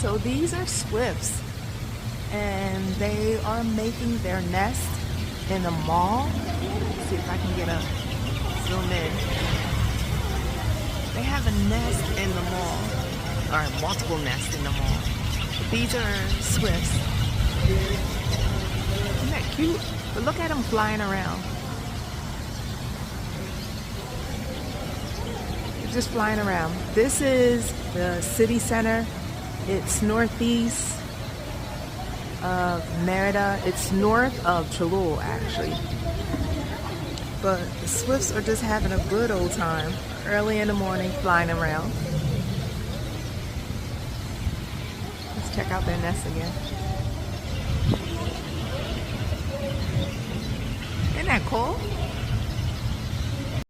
So these are swifts, and they are making their nest in the mall. Let's see if I can get a zoom in. They have a nest in the mall, or multiple nests in the mall. But these are swifts. Isn't that cute? But look at them flying around. They're just flying around. This is the city center. It's northeast of Merida. It's north of Cholula, actually. But the swifts are just having a good old time early in the morning flying around. Let's check out their nest again. Isn't that cool?